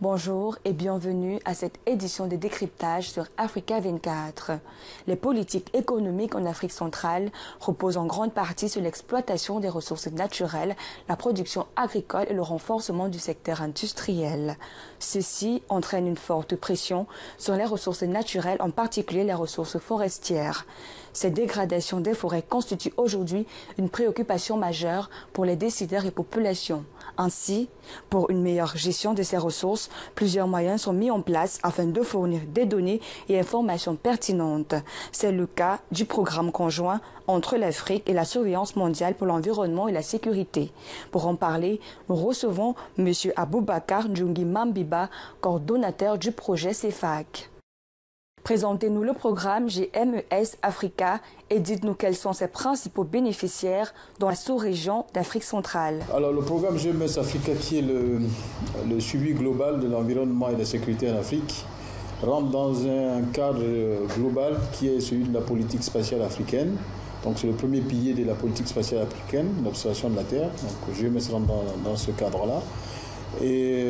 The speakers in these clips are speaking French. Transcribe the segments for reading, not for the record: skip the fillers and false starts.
Bonjour et bienvenue à cette édition de décryptage sur Africa 24. Les politiques économiques en Afrique centrale reposent en grande partie sur l'exploitation des ressources naturelles, la production agricole et le renforcement du secteur industriel. Ceci entraîne une forte pression sur les ressources naturelles, en particulier les ressources forestières. Cette dégradation des forêts constitue aujourd'hui une préoccupation majeure pour les décideurs et populations. Ainsi, pour une meilleure gestion de ces ressources, plusieurs moyens sont mis en place afin de fournir des données et informations pertinentes. C'est le cas du programme conjoint entre l'Afrique et la surveillance mondiale pour l'environnement et la sécurité. Pour en parler, nous recevons M. Aboubakar Djoungi Mambiba, coordonnateur du projet CEFAC. Présentez-nous le programme GMES Africa et dites-nous quels sont ses principaux bénéficiaires dans la sous-région d'Afrique centrale. Alors le programme GMES Africa, qui est le suivi global de l'environnement et de la sécurité en Afrique, rentre dans un cadre global qui est celui de la politique spatiale africaine. Donc c'est le premier pilier de la politique spatiale africaine, l'observation de la Terre. Donc GMES rentre dans ce cadre-là. Et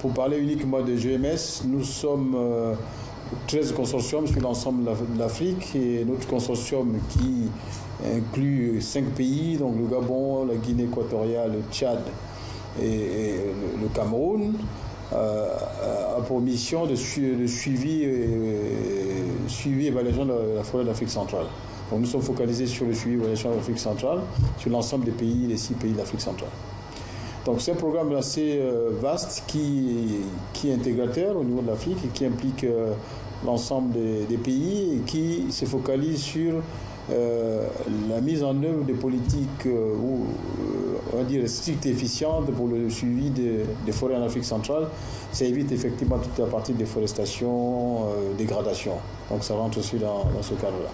pour parler uniquement de GMES, nous sommes 13 consortiums sur l'ensemble de l'Afrique, et notre consortium qui inclut 5 pays, donc le Gabon, la Guinée équatoriale, le Tchad et le Cameroun, a pour mission de suivi et évaluation de la forêt d'Afrique centrale. Donc nous sommes focalisés sur le suivi et évaluation de l'Afrique centrale, sur l'ensemble des pays, les 6 pays d'Afrique centrale. Donc c'est un programme assez vaste qui est intégrateur au niveau de l'Afrique et qui implique l'ensemble des pays et qui se focalise sur la mise en œuvre des politiques on va dire strictes et efficientes pour le suivi des forêts en Afrique centrale. Ça évite effectivement toute la partie déforestation, dégradation. Donc ça rentre aussi dans ce cadre-là.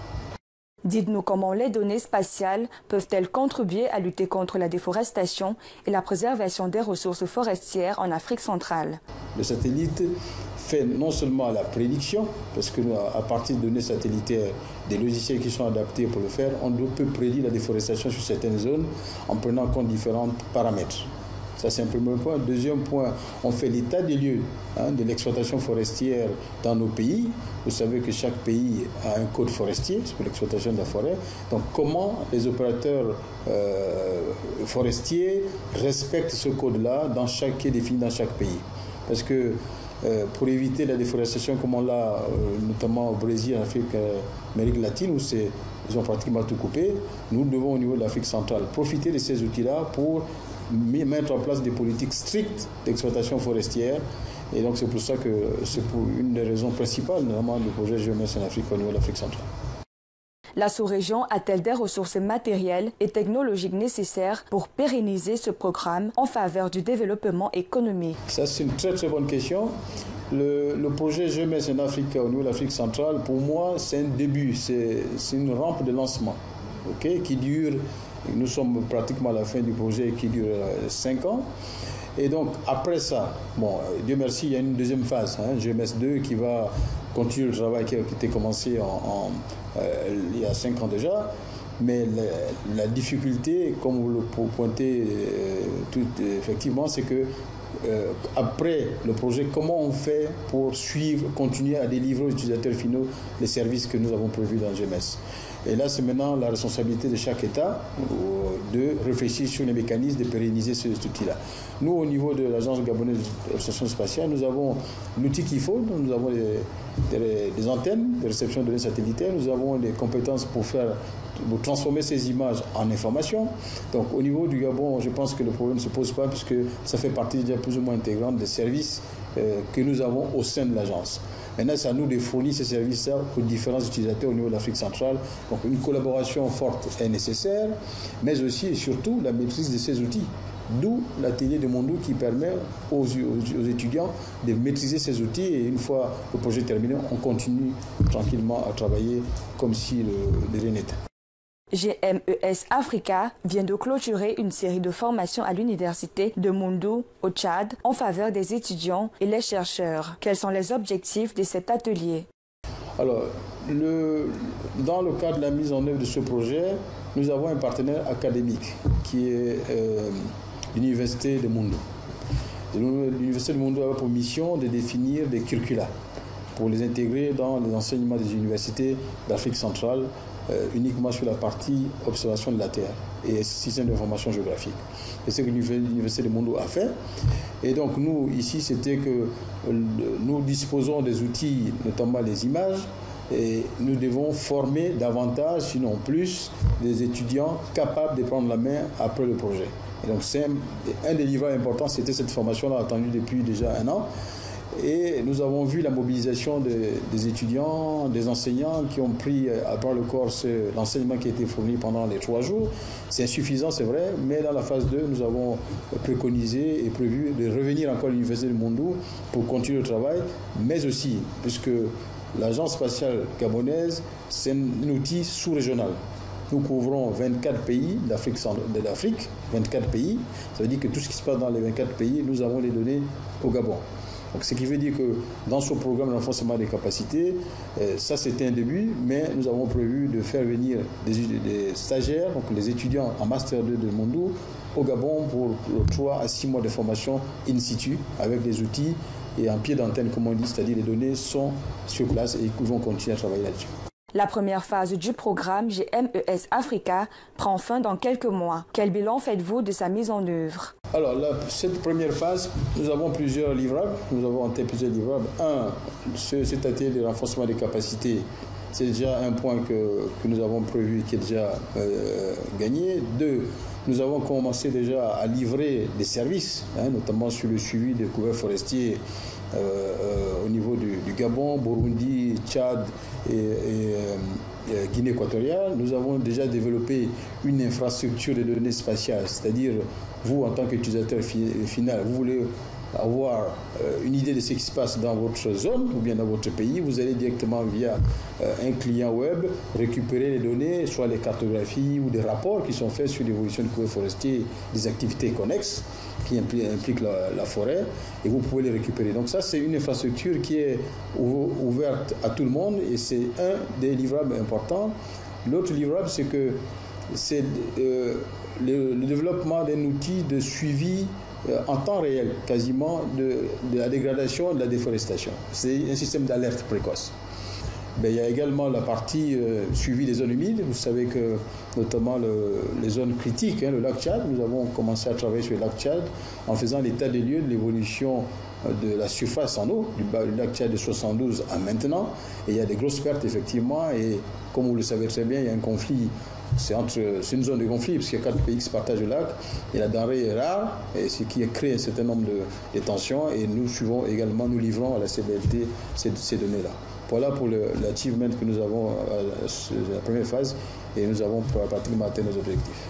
Dites-nous comment les données spatiales peuvent-elles contribuer à lutter contre la déforestation et la préservation des ressources forestières en Afrique centrale. Le satellite fait non seulement la prédiction, parce qu'à partir de données satellitaires, des logiciels qui sont adaptés pour le faire, on peut prédire la déforestation sur certaines zones en prenant en compte différents paramètres. Ça, c'est un premier point. Deuxième point, on fait l'état des lieux de l'exploitation forestière dans nos pays. Vous savez que chaque pays a un code forestier pour l'exploitation de la forêt. Donc, comment les opérateurs forestiers respectent ce code-là qui est défini dans chaque pays. Parce que pour éviter la déforestation, comme on l'a notamment au Brésil, en Afrique, Amérique latine, où ils ont pratiquement tout coupé, nous devons au niveau de l'Afrique centrale profiter de ces outils-là pour mettre en place des politiques strictes d'exploitation forestière. Et donc c'est pour ça que c'est pour une des raisons principales, notamment du projet GMES en Afrique au niveau de l'Afrique centrale. La sous-région a-t-elle des ressources matérielles et technologiques nécessaires pour pérenniser ce programme en faveur du développement économique? Ça, c'est une très très bonne question. Le projet GMES en Afrique au niveau de l'Afrique centrale, pour moi, c'est un début, c'est une rampe de lancement, qui dure. Nous sommes pratiquement à la fin du projet qui dure 5 ans. Et donc, après ça, Dieu merci, il y a une deuxième phase, GMES 2, qui va continuer le travail qui a été commencé il y a 5 ans déjà. Mais la difficulté, comme vous le pointez effectivement, c'est que après le projet, comment on fait pour continuer à délivrer aux utilisateurs finaux les services que nous avons prévus dans GMES. Et là, c'est maintenant la responsabilité de chaque État de réfléchir sur les mécanismes de pérenniser cet outil-là. Nous, au niveau de l'Agence gabonaise d'observation spatiale, nous avons l'outil qu'il faut. Nous avons des antennes de réception de données satellitaires. Nous avons des compétences pour transformer ces images en informations. Donc, au niveau du Gabon, je pense que le problème ne se pose pas puisque ça fait partie déjà plus ou moins intégrante des services que nous avons au sein de l'agence. Maintenant, c'est à nous de fournir ces services-là aux différents utilisateurs au niveau de l'Afrique centrale. Donc, une collaboration forte est nécessaire, mais aussi et surtout la maîtrise de ces outils. D'où l'atelier de Mondou qui permet aux étudiants de maîtriser ces outils. Et une fois le projet terminé, on continue tranquillement à travailler comme si de rien n'était. GMES Africa vient de clôturer une série de formations à l'université de Mondou au Tchad en faveur des étudiants et les chercheurs. Quels sont les objectifs de cet atelier? Alors, dans le cadre de la mise en œuvre de ce projet, nous avons un partenaire académique qui est l'université de Mondou. L'Université de Moundou a pour mission de définir des curricula pour les intégrer dans les enseignements des universités d'Afrique centrale, uniquement sur la partie observation de la Terre et système d'information géographique. Et c'est ce que l'Université de Moundou a fait. Et donc nous, ici, c'était que nous disposons des outils, notamment les images, et nous devons former davantage, sinon plus, des étudiants capables de prendre la main après le projet. Et donc c'est un des livres importants, c'était cette formation-là attendue depuis déjà 1 an. Et nous avons vu la mobilisation des étudiants, des enseignants qui ont pris à bras le corps l'enseignement qui a été fourni pendant les 3 jours. C'est insuffisant, c'est vrai, mais dans la phase 2, nous avons préconisé et prévu de revenir encore à l'Université de Moundou pour continuer le travail, mais aussi, puisque l'Agence spatiale gabonaise, c'est un outil sous-régional. Nous couvrons 24 pays de l'Afrique, 24 pays. Ça veut dire que tout ce qui se passe dans les 24 pays, nous avons les données au Gabon. Donc, ce qui veut dire que dans ce programme de renforcement des capacités, ça c'était un début, mais nous avons prévu de faire venir des stagiaires, donc les étudiants en Master 2 de Moundou, au Gabon pour 3 à 6 mois de formation in situ avec des outils et en pied d'antenne, comme on dit, c'est-à-dire les données sont sur place et ils vont continuer à travailler là-dessus. La première phase du programme GMES Africa prend fin dans quelques mois. Quel bilan faites-vous de sa mise en œuvre? Alors, cette première phase, nous avons plusieurs livrables. Nous avons en tête plusieurs livrables. Cet atelier de renforcement des capacités, c'est déjà un point que nous avons prévu et qui est déjà gagné. 2, nous avons commencé déjà à livrer des services, notamment sur le suivi des couverts forestiers au niveau du Gabon, Burundi, Tchad et Guinée équatoriale. Nous avons déjà développé une infrastructure de données spatiales, c'est-à-dire vous, en tant qu'utilisateur final, vous voulez avoir une idée de ce qui se passe dans votre zone ou bien dans votre pays, vous allez directement via un client web récupérer les données, soit les cartographies ou des rapports qui sont faits sur l'évolution du couvert forestier, des activités connexes qui impliquent la forêt, et vous pouvez les récupérer. Donc ça, c'est une infrastructure qui est ouverte à tout le monde et c'est un des livrables importants. L'autre livrable, c'est que c'est le développement d'un outil de suivi en temps réel, quasiment, de la dégradation et de la déforestation. C'est un système d'alerte précoce. Mais il y a également la partie suivi des zones humides. Vous savez que, notamment les zones critiques, le lac Tchad, nous avons commencé à travailler sur le lac Tchad en faisant l'état des lieux de l'évolution de la surface en eau, du lac Tchad de 72 à maintenant. Et il y a des grosses pertes, effectivement. Et comme vous le savez très bien, il y a un conflit. C'est une zone de conflit, parce qu'il y a 4 pays qui se partagent le lac, et la denrée est rare, et ce qui crée un certain nombre de tensions, et nous suivons également, nous livrons à la CBLT ces données-là. Voilà pour l'achievement que nous avons à la première phase, et nous avons pratiquement atteint nos objectifs.